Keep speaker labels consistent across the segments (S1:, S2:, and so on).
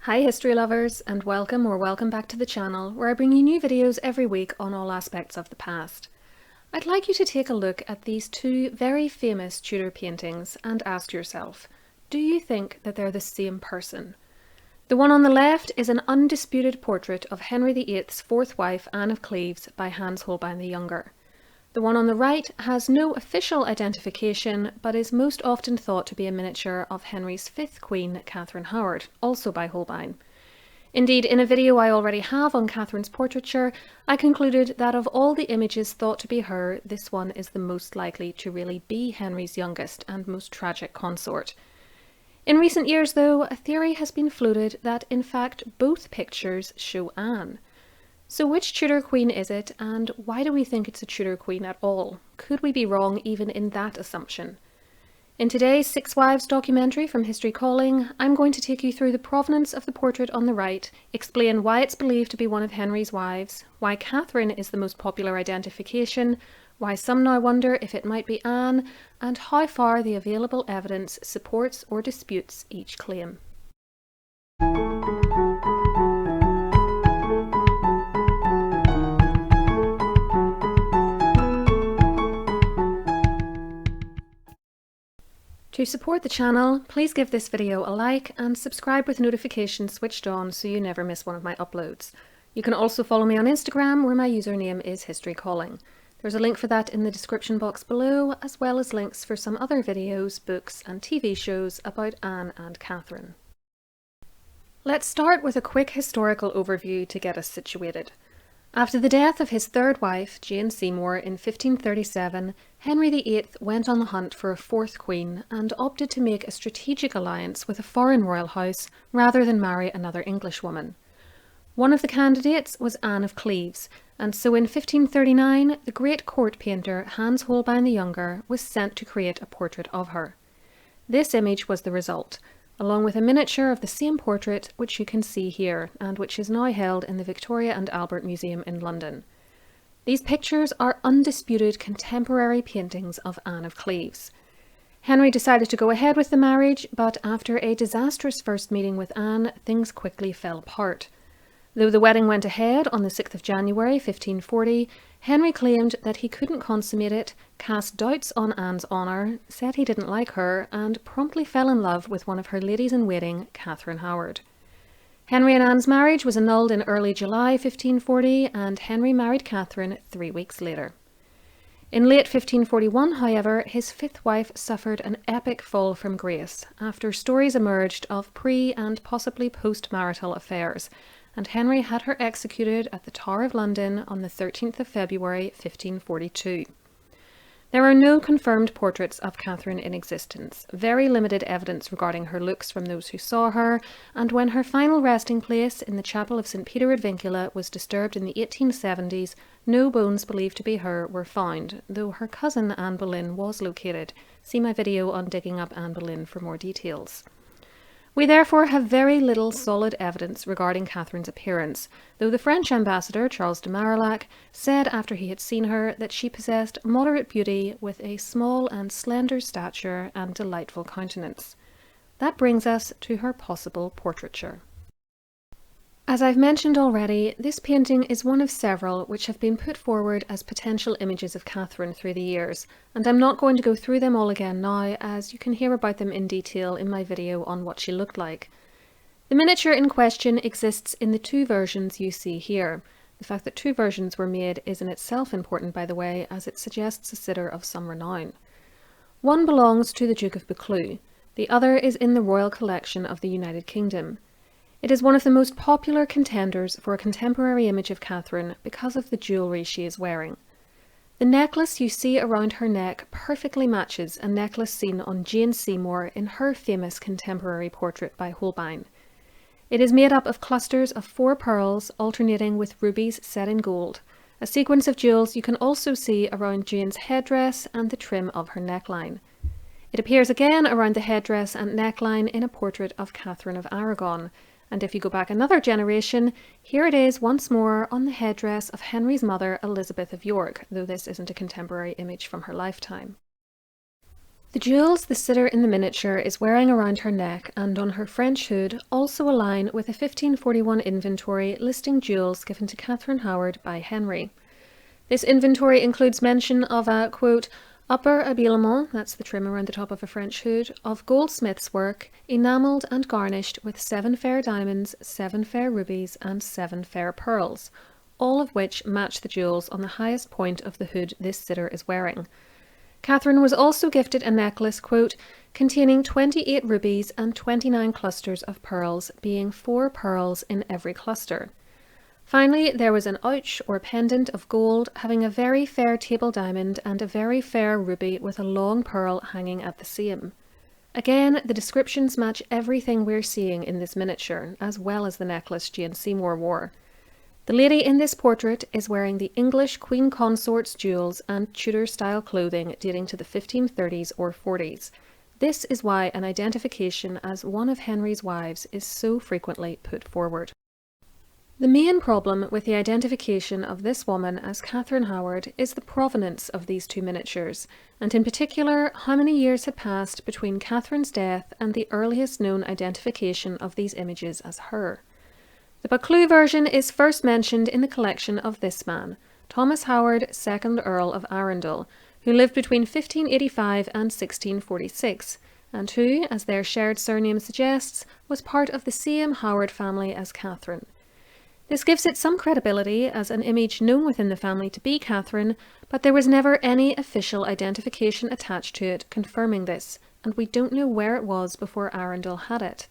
S1: Hi history lovers, and welcome back to the channel where I bring you new videos every week on all aspects of the past. I'd like you to take a look at these two very famous Tudor paintings and ask yourself, do you think that they're the same person? The one on the left is an undisputed portrait of Henry VIII's fourth wife Anne of Cleves by Hans Holbein the Younger. The one on the right has no official identification, but is most often thought to be a miniature of Henry's fifth Queen, Katherine Howard, also by Holbein. Indeed, in a video I already have on Katherine's portraiture, I concluded that of all the images thought to be her, this one is the most likely to really be Henry's youngest and most tragic consort. In recent years, though, a theory has been floated that in fact both pictures show Anne. So which Tudor queen is it, and why do we think it's a Tudor queen at all? Could we be wrong even in that assumption? In today's Six Wives documentary from History Calling, I'm going to take you through the provenance of the portrait on the right, explain why it's believed to be one of Henry's wives, why Katherine is the most popular identification, why some now wonder if it might be Anne, and how far the available evidence supports or disputes each claim. To support the channel, please give this video a like and subscribe with notifications switched on so you never miss one of my uploads. You can also follow me on Instagram where my username is History Calling. There's a link for that in the description box below, as well as links for some other videos, books and TV shows about Anne and Katherine. Let's start with a quick historical overview to get us situated. After the death of his third wife, Jane Seymour, in 1537, Henry VIII went on the hunt for a fourth queen and opted to make a strategic alliance with a foreign royal house rather than marry another Englishwoman. One of the candidates was Anne of Cleves, and so in 1539 the great court painter Hans Holbein the Younger was sent to create a portrait of her. This image was the result, along with a miniature of the same portrait which you can see here and which is now held in the Victoria and Albert Museum in London. These pictures are undisputed contemporary paintings of Anne of Cleves. Henry decided to go ahead with the marriage, but after a disastrous first meeting with Anne, things quickly fell apart. Though the wedding went ahead on the 6th of January 1540, Henry claimed that he couldn't consummate it, cast doubts on Anne's honour, said he didn't like her, and promptly fell in love with one of her ladies-in-waiting, Katherine Howard. Henry and Anne's marriage was annulled in early July 1540, and Henry married Katherine 3 weeks later. In late 1541, however, his fifth wife suffered an epic fall from grace after stories emerged of pre- and possibly post-marital affairs, and Henry had her executed at the Tower of London on the 13th of February 1542. There are no confirmed portraits of Katherine in existence, very limited evidence regarding her looks from those who saw her, and when her final resting place in the chapel of St. Peter ad Vincula was disturbed in the 1870s, no bones believed to be her were found, though her cousin Anne Boleyn was located. See my video on digging up Anne Boleyn for more details. We therefore have very little solid evidence regarding Katherine's appearance, though the French ambassador, Charles de Marillac, said after he had seen her that she possessed moderate beauty with a small and slender stature and delightful countenance. That brings us to her possible portraiture. As I've mentioned already, this painting is one of several which have been put forward as potential images of Katherine through the years, and I'm not going to go through them all again now, as you can hear about them in detail in my video on what she looked like. The miniature in question exists in the two versions you see here. The fact that two versions were made is in itself important, by the way, as it suggests a sitter of some renown. One belongs to the Duke of Buccleuch, the other is in the Royal Collection of the United Kingdom. It is one of the most popular contenders for a contemporary image of Katherine because of the jewellery she is wearing. The necklace you see around her neck perfectly matches a necklace seen on Jane Seymour in her famous contemporary portrait by Holbein. It is made up of clusters of 4 pearls alternating with rubies set in gold, a sequence of jewels you can also see around Jane's headdress and the trim of her neckline. It appears again around the headdress and neckline in a portrait of Catherine of Aragon, and if you go back another generation, here it is once more on the headdress of Henry's mother, Elizabeth of York, though this isn't a contemporary image from her lifetime. The jewels the sitter in the miniature is wearing around her neck and on her French hood also align with a 1541 inventory listing jewels given to Catherine Howard by Henry. This inventory includes mention of a, quote, upper habillement, that's the trim around the top of a French hood, of goldsmith's work, enamelled and garnished with 7 fair diamonds, 7 fair rubies, and 7 fair pearls, all of which match the jewels on the highest point of the hood this sitter is wearing. Catherine was also gifted a necklace, quote, containing 28 rubies and 29 clusters of pearls, being 4 pearls in every cluster. Finally, there was an ouch or pendant of gold, having a very fair table diamond and a very fair ruby with a long pearl hanging at the same. Again, the descriptions match everything we're seeing in this miniature, as well as the necklace Jane Seymour wore. The lady in this portrait is wearing the English Queen Consort's jewels and Tudor-style clothing dating to the 1530s or 40s. This is why an identification as one of Henry's wives is so frequently put forward. The main problem with the identification of this woman as Catherine Howard is the provenance of these two miniatures, and in particular how many years had passed between Catherine's death and the earliest known identification of these images as her. The Buccleuch version is first mentioned in the collection of this man, Thomas Howard, 2nd Earl of Arundel, who lived between 1585 and 1646, and who, as their shared surname suggests, was part of the same Howard family as Catherine. This gives it some credibility as an image known within the family to be Catherine, but there was never any official identification attached to it confirming this, and we don't know where it was before Arundel had it.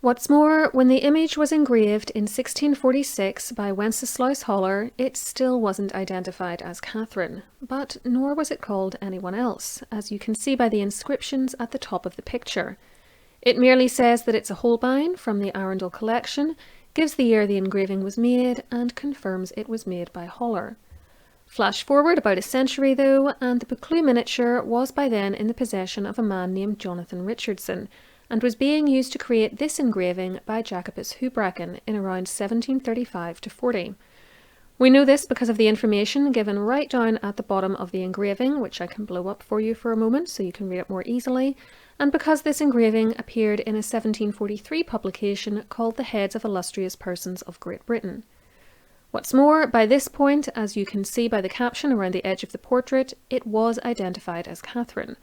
S1: What's more, when the image was engraved in 1646 by Wenceslaus Hollar, it still wasn't identified as Catherine, but nor was it called anyone else, as you can see by the inscriptions at the top of the picture. It merely says that it's a Holbein from the Arundel collection, gives the year the engraving was made, and confirms it was made by Hollar. Flash forward about a century though, and the Buccleuch miniature was by then in the possession of a man named Jonathan Richardson, and was being used to create this engraving by Jacobus Houbraken in around 1735 to 40. We know this because of the information given right down at the bottom of the engraving, which I can blow up for you for a moment so you can read it more easily, and because this engraving appeared in a 1743 publication called The Heads of Illustrious Persons of Great Britain. What's more, by this point, as you can see by the caption around the edge of the portrait, it was identified as Catherine.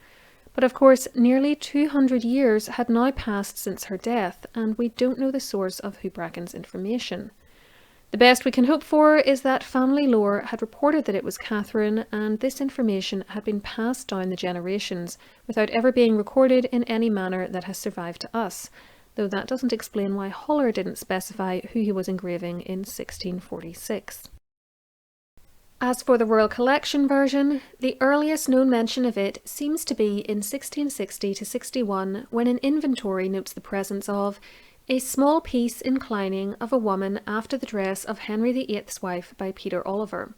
S1: But of course, nearly 200 years had now passed since her death, and we don't know the source of Houbraken's information. The best we can hope for is that family lore had reported that it was Catherine, and this information had been passed down the generations without ever being recorded in any manner that has survived to us, though that doesn't explain why Hollar didn't specify who he was engraving in 1646. As for the Royal Collection version, the earliest known mention of it seems to be in 1660 to 61, when an inventory notes the presence of a small piece inclining of a woman after the dress of Henry VIII's wife by Peter Oliver.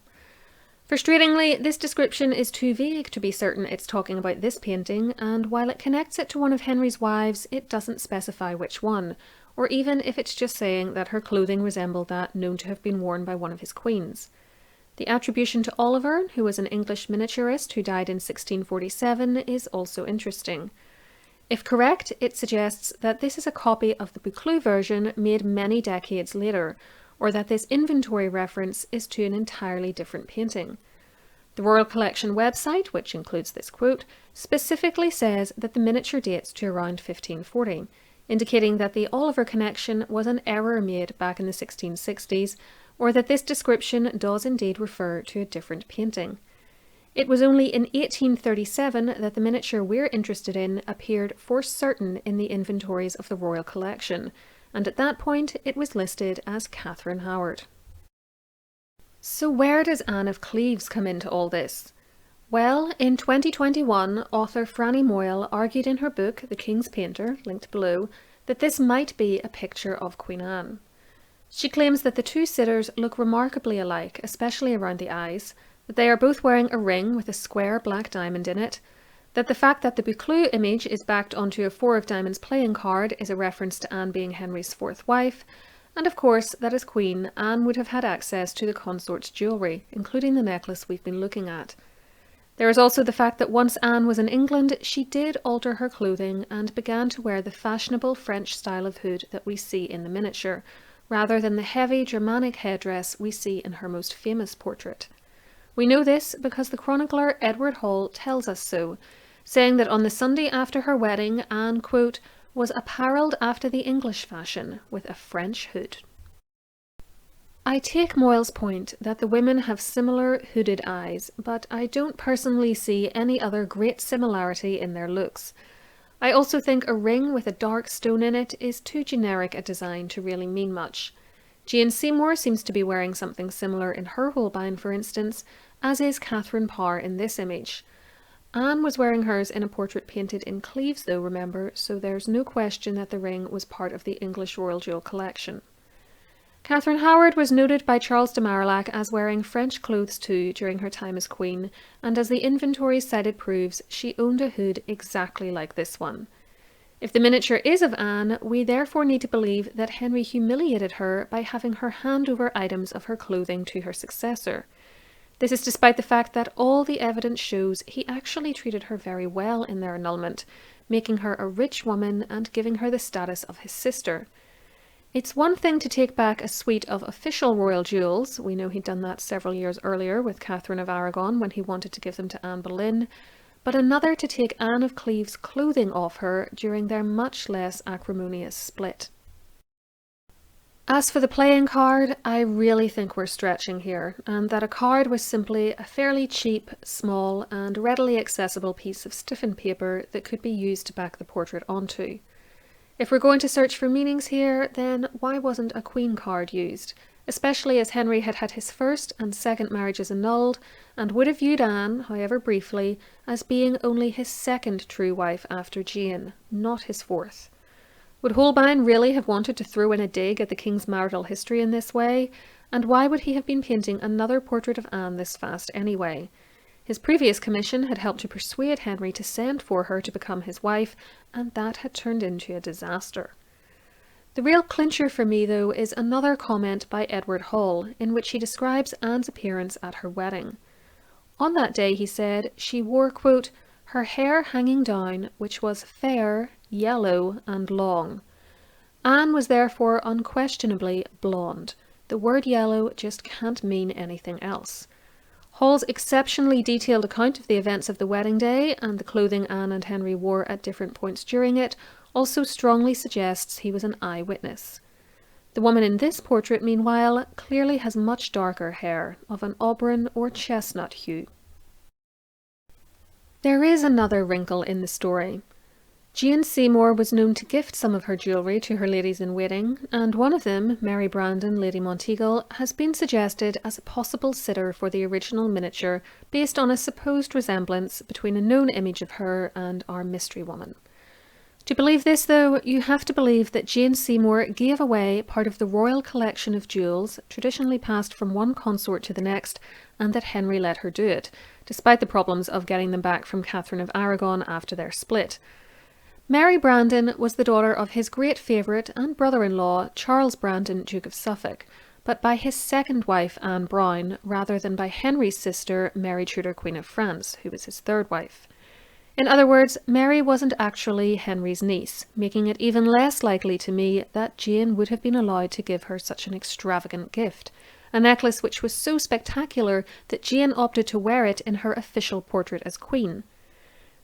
S1: Frustratingly, this description is too vague to be certain it's talking about this painting, and while it connects it to one of Henry's wives, it doesn't specify which one, or even if it's just saying that her clothing resembled that known to have been worn by one of his queens. The attribution to Oliver, who was an English miniaturist who died in 1647, is also interesting. If correct, it suggests that this is a copy of the Buccleuch version made many decades later, or that this inventory reference is to an entirely different painting. The Royal Collection website, which includes this quote, specifically says that the miniature dates to around 1540, indicating that the Oliver connection was an error made back in the 1660s, or that this description does indeed refer to a different painting. It was only in 1837 that the miniature we're interested in appeared for certain in the inventories of the Royal Collection, and at that point it was listed as Catherine Howard. So where does Anne of Cleves come into all this? Well, in 2021, author Franny Moyle argued in her book The King's Painter, linked below, that this might be a picture of Queen Anne. She claims that the two sitters look remarkably alike, especially around the eyes, that they are both wearing a ring with a square black diamond in it, that the fact that the Buccleuch image is backed onto a 4 of diamonds playing card is a reference to Anne being Henry's 4th wife, and of course that as Queen, Anne would have had access to the consort's jewellery, including the necklace we've been looking at. There is also the fact that once Anne was in England, she did alter her clothing and began to wear the fashionable French style of hood that we see in the miniature, rather than the heavy Germanic headdress we see in her most famous portrait. We know this because the chronicler Edward Hall tells us so, saying that on the Sunday after her wedding, Anne, quote, was apparelled after the English fashion, with a French hood. I take Moyle's point that the women have similar hooded eyes, but I don't personally see any other great similarity in their looks. I also think a ring with a dark stone in it is too generic a design to really mean much. Jane Seymour seems to be wearing something similar in her Holbein, for instance, as is Catherine Parr in this image. Anne was wearing hers in a portrait painted in Cleves though, remember, so there's no question that the ring was part of the English Royal Jewel collection. Katherine Howard was noted by Charles de Marillac as wearing French clothes too during her time as queen, and as the inventory cited proves, she owned a hood exactly like this one. If the miniature is of Anne, we therefore need to believe that Henry humiliated her by having her hand over items of her clothing to her successor. This is despite the fact that all the evidence shows he actually treated her very well in their annulment, making her a rich woman and giving her the status of his sister. It's one thing to take back a suite of official royal jewels, we know he'd done that several years earlier with Catherine of Aragon when he wanted to give them to Anne Boleyn, but another to take Anne of Cleves' clothing off her during their much less acrimonious split. As for the playing card, I really think we're stretching here, and that a card was simply a fairly cheap, small, and readily accessible piece of stiffened paper that could be used to back the portrait onto. If we're going to search for meanings here, then why wasn't a queen card used? Especially as Henry had had his first and second marriages annulled, and would have viewed Anne, however briefly, as being only his second true wife after Jane, not his fourth. Would Holbein really have wanted to throw in a dig at the king's marital history in this way? And why would he have been painting another portrait of Anne this fast anyway? His previous commission had helped to persuade Henry to send for her to become his wife, and that had turned into a disaster. The real clincher for me, though, is another comment by Edward Hall, in which he describes Anne's appearance at her wedding. On that day, he said, she wore, quote, her hair hanging down, which was fair, yellow, and long. Anne was therefore unquestionably blonde. The word yellow just can't mean anything else. Hall's exceptionally detailed account of the events of the wedding day and the clothing Anne and Henry wore at different points during it also strongly suggests he was an eyewitness. The woman in this portrait, meanwhile, clearly has much darker hair, of an auburn or chestnut hue. There is another wrinkle in the story. Jane Seymour was known to gift some of her jewellery to her ladies-in-waiting, and one of them, Mary Brandon, Lady Monteagle, has been suggested as a possible sitter for the original miniature based on a supposed resemblance between a known image of her and our mystery woman. To believe this, though, you have to believe that Jane Seymour gave away part of the royal collection of jewels, traditionally passed from one consort to the next, and that Henry let her do it, despite the problems of getting them back from Catherine of Aragon after their split. Mary Brandon was the daughter of his great favourite and brother-in-law, Charles Brandon, Duke of Suffolk, but by his second wife, Anne Brown, rather than by Henry's sister, Mary Tudor Queen of France, who was his third wife. In other words, Mary wasn't actually Henry's niece, making it even less likely to me that Jane would have been allowed to give her such an extravagant gift, a necklace which was so spectacular that Jane opted to wear it in her official portrait as queen.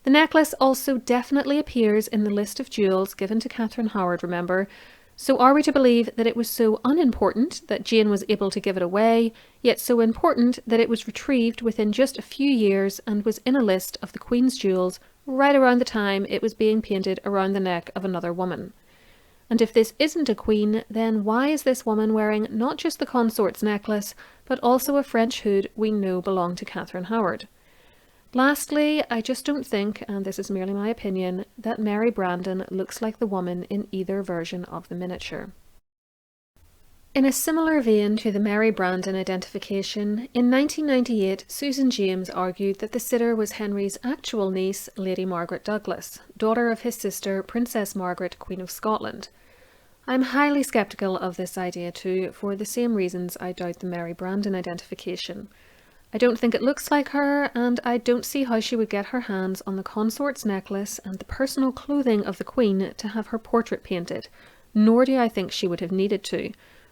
S1: The necklace also definitely appears in the list of jewels given to Katherine Howard, remember, so are we to believe that it was so unimportant that Jane was able to give it away, yet so important that it was retrieved within just a few years and was in a list of the Queen's jewels right around the time it was being painted around the neck of another woman? And if this isn't a queen, then why is this woman wearing not just the consort's necklace, but also a French hood we know belonged to Katherine Howard? Lastly, I just don't think, and this is merely my opinion, that Mary Brandon looks like the woman in either version of the miniature. In a similar vein to the Mary Brandon identification, in 1998 Susan James argued that the sitter was Henry's actual niece, Lady Margaret Douglas, daughter of his sister Princess Margaret, Queen of Scotland. I'm highly sceptical of this idea too, for the same reasons I doubt the Mary Brandon identification. I don't think it looks like her, and I don't see how she would get her hands on the consort's necklace and the personal clothing of the Queen to have her portrait painted, nor do I think she would have needed to.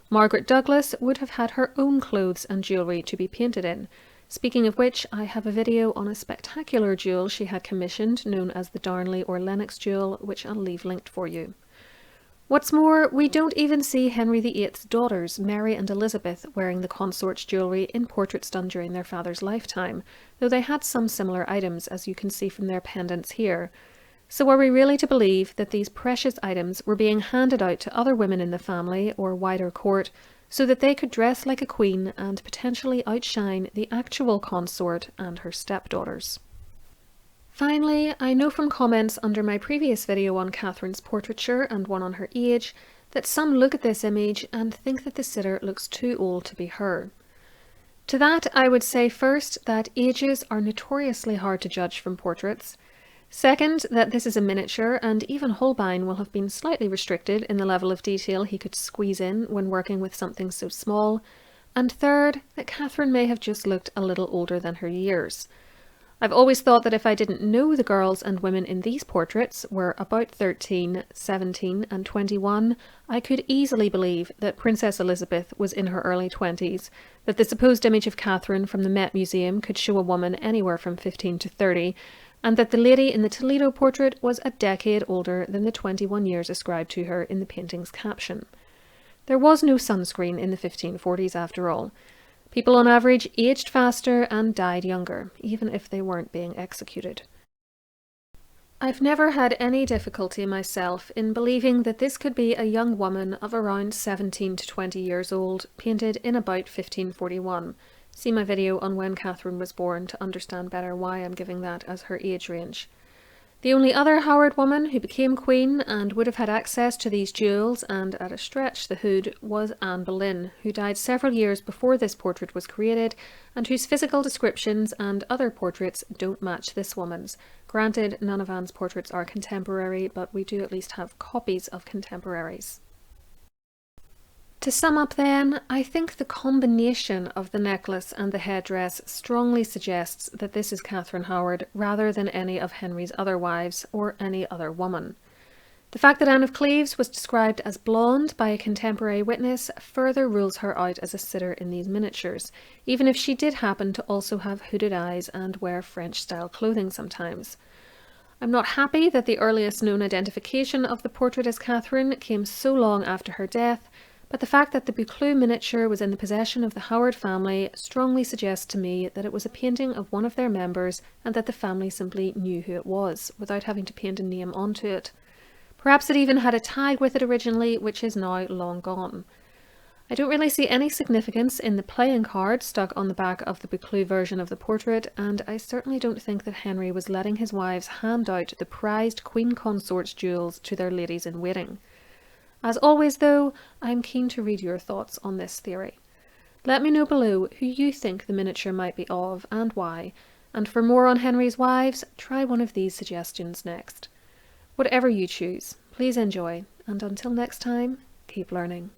S1: Margaret Douglas would have had her own clothes and jewellery to be painted in. Speaking of which, I have a video on a spectacular jewel she had commissioned, known as the Darnley or Lennox jewel, which I'll leave linked for you. What's more, we don't even see Henry VIII's daughters, Mary and Elizabeth, wearing the consort's jewellery in portraits done during their father's lifetime, though they had some similar items, as you can see from their pendants here. So are we really to believe that these precious items were being handed out to other women in the family or wider court, so that they could dress like a queen and potentially outshine the actual consort and her stepdaughters? Finally, I know from comments under my previous video on Katherine's portraiture and one on her age, that some look at this image and think that the sitter looks too old to be her. To that I would say first that ages are notoriously hard to judge from portraits. Second, that this is a miniature, and even Holbein will have been slightly restricted in the level of detail he could squeeze in when working with something so small. And third, that Katherine may have just looked a little older than her years. I've always thought that if I didn't know the girls and women in these portraits were about 13, 17 and 21, I could easily believe that Princess Elizabeth was in her early 20s, that the supposed image of Katherine from the Met Museum could show a woman anywhere from 15 to 30, and that the lady in the Toledo portrait was a decade older than the 21 years ascribed to her in the painting's caption. There was no sunscreen in the 1540s after all. People on average aged faster and died younger, even if they weren't being executed. I've never had any difficulty myself in believing that this could be a young woman of around 17 to 20 years old, painted in about 1541. See my video on when Katherine was born to understand better why I'm giving that as her age range. The only other Howard woman who became queen and would have had access to these jewels, and at a stretch the hood, was Anne Boleyn, who died several years before this portrait was created, and whose physical descriptions and other portraits don't match this woman's. Granted, none of Anne's portraits are contemporary, but we do at least have copies of contemporaries. To sum up then, I think the combination of the necklace and the headdress strongly suggests that this is Katherine Howard rather than any of Henry's other wives or any other woman. The fact that Anne of Cleves was described as blonde by a contemporary witness further rules her out as a sitter in these miniatures, even if she did happen to also have hooded eyes and wear French-style clothing sometimes. I'm not happy that the earliest known identification of the portrait as Katherine came so long after her death, but the fact that the Buccleuch miniature was in the possession of the Howard family strongly suggests to me that it was a painting of one of their members and that the family simply knew who it was, without having to paint a name onto it. Perhaps it even had a tag with it originally, which is now long gone. I don't really see any significance in the playing card stuck on the back of the Buccleuch version of the portrait, and I certainly don't think that Henry was letting his wives hand out the prized Queen Consort's jewels to their ladies-in-waiting. As always though, I'm keen to read your thoughts on this theory. Let me know below who you think the miniature might be of and why, and for more on Henry's wives, try one of these suggestions next. Whatever you choose, please enjoy, and until next time, keep learning.